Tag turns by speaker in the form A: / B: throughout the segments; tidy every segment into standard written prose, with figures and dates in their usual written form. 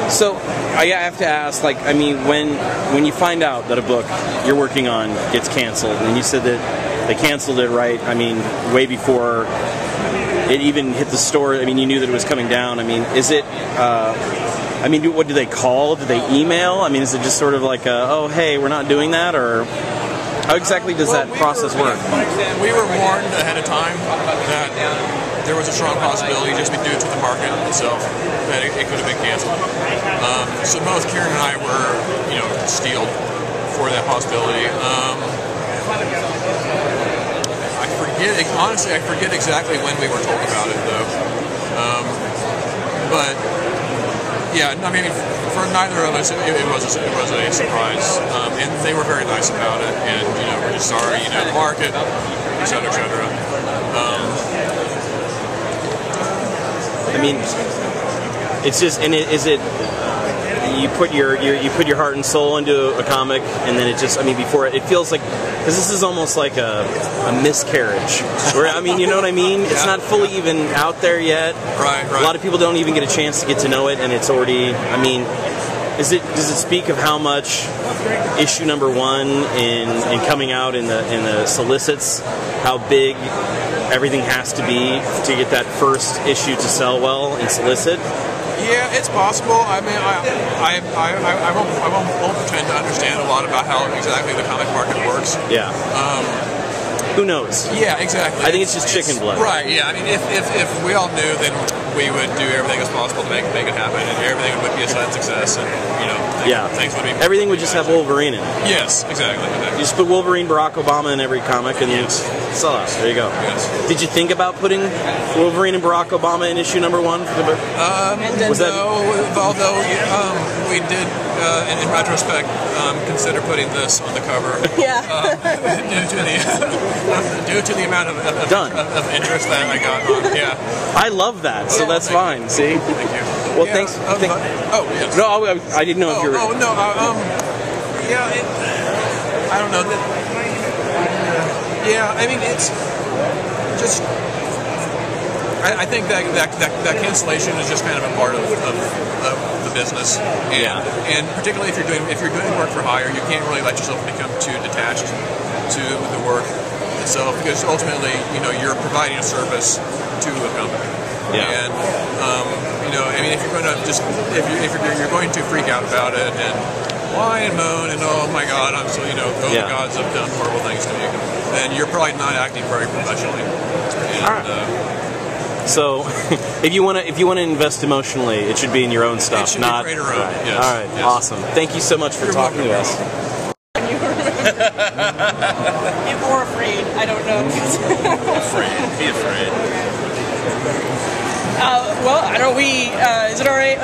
A: So I have to ask, like, I mean, when you find out that a book you're working on gets canceled, and you said that they canceled it, right? I mean, way before it even hit the store. I mean, you knew that it was coming down. I mean, is it? I mean, what do they call? Do they email? I mean, is it just sort of like, oh, hey, we're not doing that, or how exactly does that process work?
B: We were warned ahead of time that there was a strong possibility, just due to the market itself, that it could have been canceled. So both Kieran and I were, steeled for that possibility. Honestly, I forget exactly when we were told about it, though. But yeah, I mean, for neither of us, it was a surprise, and they were very nice about it. And we're just sorry, the market, et cetera, et cetera.
A: I mean, it's just, and is it? You put your heart and soul into a comic, and then it just, I mean, before it feels like, because this is almost like a miscarriage. Where, I mean, you know what I mean? It's not fully even out there yet.
B: Right.
A: A lot of people don't even get a chance to get to know it, and it's already, I mean, does it speak of how much issue number 1 in coming out in the solicits, how big everything has to be to get that first issue to sell well and solicit?
B: Yeah, it's possible. I mean, I won't pretend to understand a lot about how exactly the comic market works.
A: Yeah. Who knows?
B: Yeah, exactly.
A: I think it's just chicken blood.
B: Right. Yeah. I mean, if we all knew, then we would do everything as possible to make it happen, and everything would be a success, and things would be.
A: Everything would just have Wolverine in it.
B: Yes, exactly.
A: You just put Wolverine, Barack Obama in every comic, and sell it. There you go.
B: Yes.
A: Did you think about putting Wolverine and Barack Obama in issue number 1 for the book?
B: Although we did, in retrospect, consider putting this on the cover.
C: Yeah.
B: Due to the amount of interest that I got on. Yeah.
A: I love that, so that's fine. See.
B: Thank you.
A: Well, thanks.
B: Yes.
A: No, I didn't know if you were.
B: Oh no. I don't know. I mean, it's just. I think that cancellation is just kind of a part of the business, and particularly if you're doing work for hire, you can't really let yourself become too detached to the work itself, because ultimately, you're providing a service to a company.
A: Yeah.
B: And I mean, if you're going to you're going to freak out about it and whine and moan and oh my God, I'm so the gods have done horrible things to me, then you're probably not acting very professionally. And,
A: all right. So, if you want to invest emotionally, it should be in your own stuff,
B: it should
A: not.
B: Be creator owned. Yes.
A: All right. Yes. Awesome. Thank you so much for talking to us.
C: Or afraid, I don't know.
B: Afraid. Be afraid.
C: Well, I don't. Is it all right?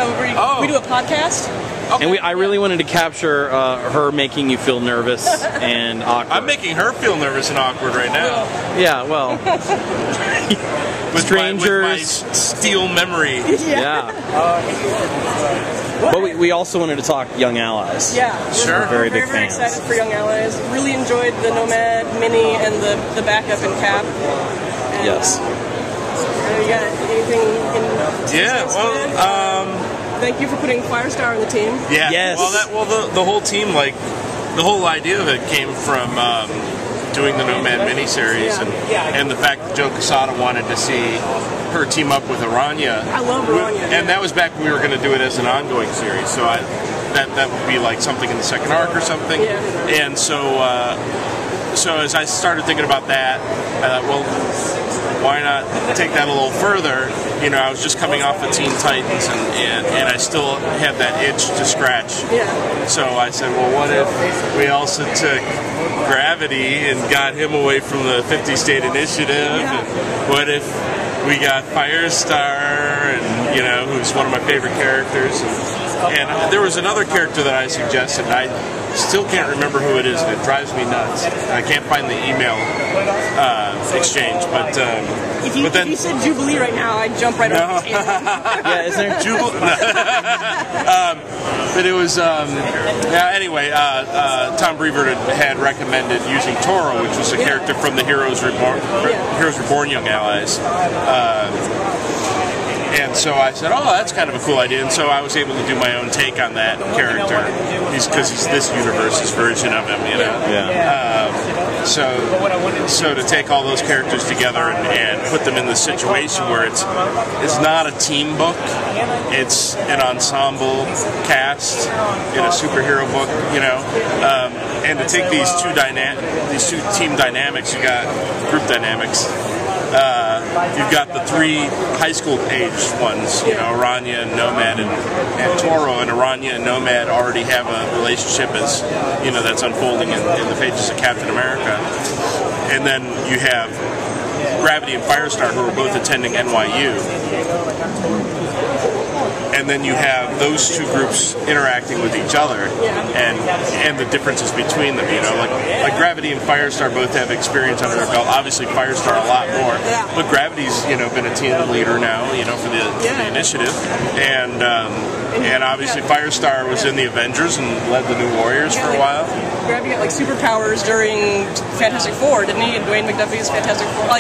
C: We do a podcast.
A: Okay. And I really wanted to capture her making you feel nervous and awkward.
D: I'm making her feel nervous and awkward right now.
A: Yeah, well.
D: with
A: strangers.
D: My steel memory.
A: Yeah. But we also wanted to talk Young Allies.
C: Yeah.
D: Sure.
C: We're
A: very big
C: very
A: fans.
C: excited for Young Allies. Really enjoyed the Nomad mini and the backup and cap. And,
A: yes.
C: You got anything you can thank you for putting Firestar on the team.
D: Yeah.
A: Yes.
D: Well, the whole team, the whole idea of it came from doing the Nomad miniseries, and the fact that Joe Quesada wanted to see her team up with Aranya.
C: I love Aranya.
D: And that was back when we were going to do it as an ongoing series. So that would be like something in the second arc or something.
C: Yeah.
D: And so as I started thinking about that, I thought, well, why not take that a little further? I was just coming off of Teen Titans, and I still had that itch to scratch.
C: Yeah.
D: So I said, well, what if we also took Gravity and got him away from the 50-state initiative?
C: Yeah.
D: And what if we got Firestar, and who's one of my favorite characters? And there was another character that I suggested, and I still can't remember who it is, and it drives me nuts. I can't find the email exchange, but
C: if you said Jubilee right now, I'd jump right over the table.
A: Yeah, is there
D: Jubilee? But it was anyway. Tom Brevoort had recommended using Toro, which was a character from the Heroes Reborn Young Allies. And so I said, oh, that's kind of a cool idea. And so I was able to do my own take on that character, because he's this universe's version of him, you know. So to take all those characters together and put them in the situation where it's not a team book, it's an ensemble cast in a superhero book, you know. And to take these two team dynamics, you got group dynamics. You've got the 3 high school age ones, you know, Aranya and Nomad and Toro, and Aranya and Nomad already have a relationship as, you know, that's unfolding in the pages of Captain America. And then you have Gravity and Firestar, who are both attending NYU. And then you have those two groups interacting with each other, and the differences between them. You know, like Gravity and Firestar both have experience under their belt. Obviously, Firestar a lot more, but Gravity's, you know, been a team leader now, you know, for the initiative, and obviously Firestar was in the Avengers and led the New Warriors for a while.
C: Gravity got like superpowers during Fantastic Four, didn't he? And Dwayne McDuffie's Fantastic Four.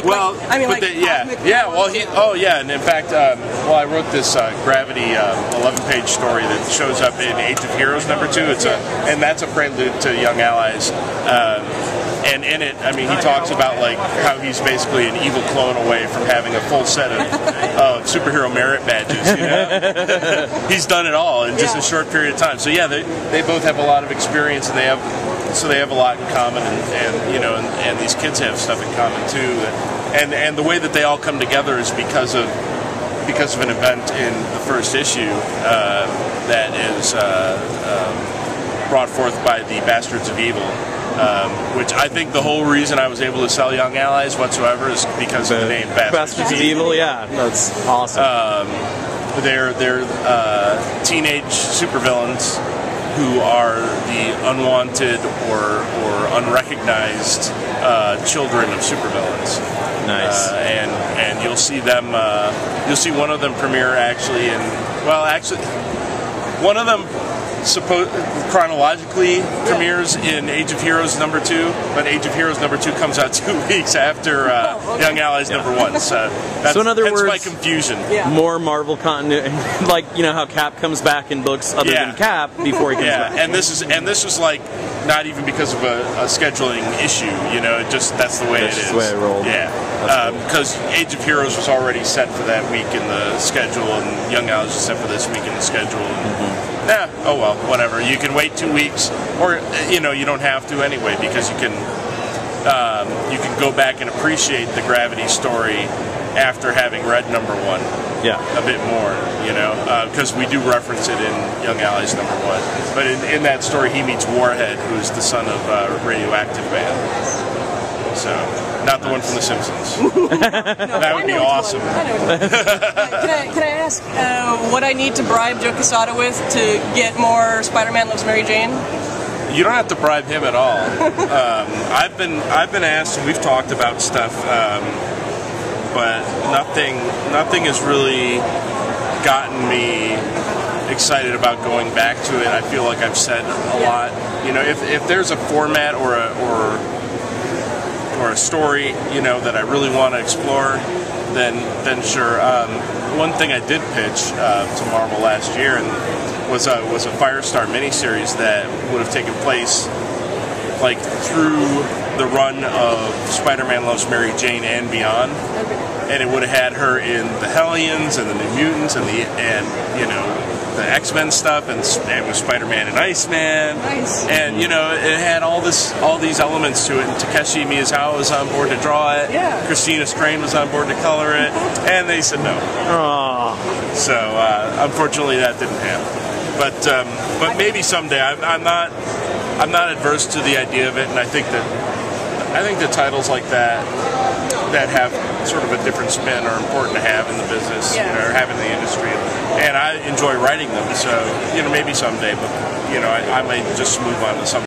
D: And in fact, I wrote this Gravity 11-page story that shows up in Age of Heroes #2. And that's a prelude to Young Allies. And in it, I mean, he talks about like how he's basically an evil clone away from having a full set of superhero merit badges. You know? He's done it all in just a short period of time. So yeah, they both have a lot of experience, and they have a lot in common, and you know, and these kids have stuff in common too. And the way that they all come together is because of an event in the first issue that is brought forth by the Bastards of Evil. Which I think the whole reason I was able to sell Young Allies whatsoever is because of the name Bastards of Evil.
A: Yeah, that's awesome.
D: They're teenage supervillains who are the unwanted or unrecognized children of supervillains.
A: Nice.
D: And you'll see them. You'll see one of them premiere actually one of them chronologically premieres in Age of Heroes #2, but Age of Heroes #2 comes out 2 weeks after Young Allies #1. So
A: in other words,
D: my confusion.
A: More Marvel continuity, like, you know how Cap comes back in books other than Cap before he comes back.
D: And this was like not even because of a scheduling issue. You know, that's the way it is.
A: That's the way it rolled.
D: Yeah, because Age of Heroes was already set for that week in the schedule, and Young Allies was set for this week in the schedule. Yeah, oh well, whatever. You can wait 2 weeks, or you know, you don't have to anyway, because you can go back and appreciate the Gravity story after having read #1. A bit more, you know, because we do reference it in Young Allies #1. But in that story, he meets Warhead, who is the son of Radioactive Man. So, not the one from The Simpsons. That would be awesome.
C: Can I ask what I need to bribe Joe Quesada with to get more Spider-Man Loves Mary Jane?
D: You don't have to bribe him at all. I've been asked, and we've talked about stuff, but nothing has really gotten me excited about going back to it. I feel like I've said a lot. You know, if there's a format or a story, you know, that I really want to explore, then sure. One thing I did pitch to Marvel last year was a Firestar miniseries that would have taken place like through the run of Spider-Man Loves Mary Jane and beyond, and it would have had her in the Hellions and the New Mutants and you know, the X-Men stuff, and with Spider-Man and Iceman.
C: Nice.
D: And you know, it had all these elements to it. And Takeshi Miyazawa was on board to draw it.
C: Yeah.
D: Christina Strain was on board to color it, and they said no.
A: Aww.
D: So unfortunately, that didn't happen. But maybe someday. I'm not adverse to the idea of it, and I think that titles like that have sort of a different spin are important to have in the business, you know, or have in the industry. And I enjoy writing them, so, you know, maybe someday, but, you know, I might just move on to something.